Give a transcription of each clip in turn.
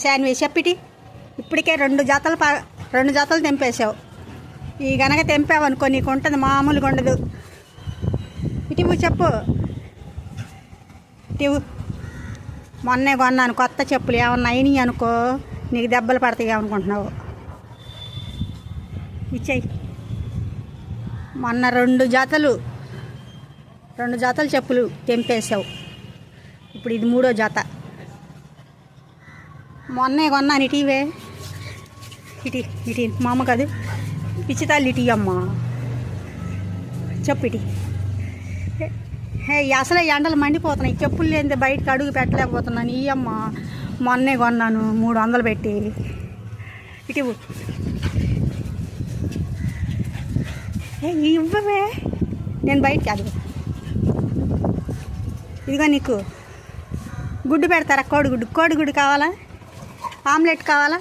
శాన్వి చెప్పిటి ఇప్పటికే రెండు జతలు తెంపేశావు. ఈ గనక తెంపావనుకో నీకు ఉంటుంది, మామూలుగా ఉండదు. ఇటీవు చెప్పు. ఇటీవు మొన్నే కొన్నాను కొత్త చెప్పులు, ఏమన్నా అయినాయి అనుకో నీకు దెబ్బలు పడతాయి అనుకుంటున్నావు. ఇచ్చేయి. మొన్న రెండు జతలు చెప్పులు తెంపేశావు, ఇప్పుడు ఇది మూడో జత. మొన్నే కొన్నాను. ఇటీవే ఇటీ మా అమ్మ కాదు, పిచ్చితాళ్ళు ఇటీ అమ్మ. చెప్పు ఇటీ. అసలే ఎండలు మండిపోతున్నాయి, చెప్పులు లేనిదే బయటకు అడుగు పెట్టలేకపోతున్నాను. ఈ అమ్మ మొన్నే కొన్నాను 300 పెట్టి. ఇటీవు. ఇవ్వవే, నేను బయటికి అది. ఇదిగో నీకు గుడ్డు పెడతారా? కోడిగుడ్డు కావాలా? ఆమ్లెట్ కావాలా?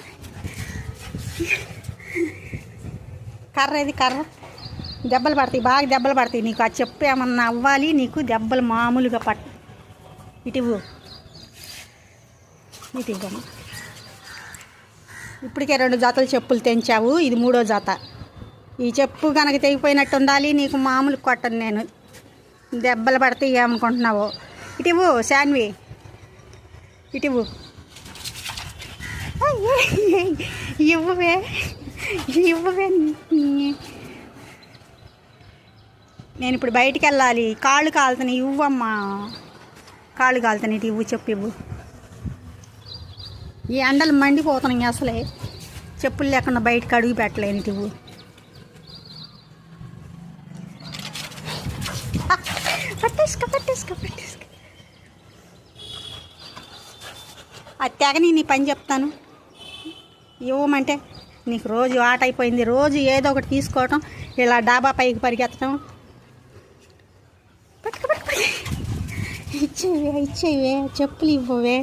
కర్ర దెబ్బలు పడతాయి, బాగా దెబ్బలు పడతాయి నీకు. అది చెప్పు ఏమన్నా అవ్వాలి నీకు, దెబ్బలు మామూలుగా ఇటువు. ఇప్పటికే 2 జతలు చెప్పులు తెంచావు, ఇది మూడో జత. ఈ చెప్పు కనుక తెగిపోయినట్టు ఉండాలి నీకు, మామూలు కొట్టను నేను. దెబ్బలు పడతాయి ఏమనుకుంటున్నావు. ఇటువు శాన్వి, ఇటువు. ఇవ్వవే నేను ఇప్పుడు బయటికి వెళ్ళాలి, కాళ్ళు కాలుతున్నాయి. ఇవ్వమ్మా, కాళ్ళు కాలుతున్నాయి. ఇవ్వు, చెప్పు ఇవ్వు. ఈ ఎండలు మండిపోతున్నాయి, అసలే చెప్పులు లేకుండా బయటకు అడుగు పెట్టలేని. ఇవ్వు. పట్టేసుకో. అది తెగని నీ పని చెప్తాను. ఇవ్వమంటే నీకు రోజు ఆట అయిపోయింది. రోజు ఏదో ఒకటి తీసుకోవటం, ఇలా డాబా పైకి పరిగెత్తడం. ఇచ్చేవే చెప్పులు ఇవ్వవే.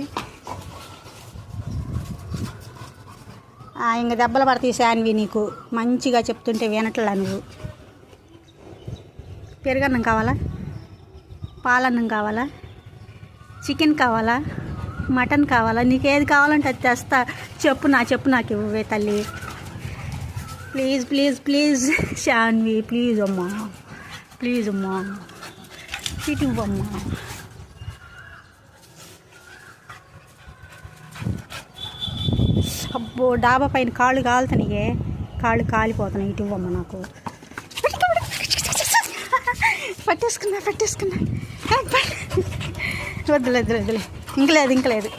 ఇంక దెబ్బలు పడతాయి శాన్వి నీకు, మంచిగా చెప్తుంటే వినట్లా నువ్వు. పెరుగన్నం కావాలా? పాలన్నం కావాలా? చికెన్ కావాలా? మటన్ కావాలా? నీకు ఏది కావాలంటే అది తెస్తా. చెప్పు నాకు ఇవ్వవే తల్లి. ప్లీజ్ శాన్వి, ప్లీజ్ అమ్మా. ఇటు ఇవ్వమ్మా. అబ్బో, డాబా పైన కాళ్ళు కాలుతున్నాయే, కాళ్ళు కాలిపోతున్నాయి. ఇటు ఇవ్వమ్మా నాకు. పట్టేసుకున్నా. వద్దులే, ఇంకలేదు.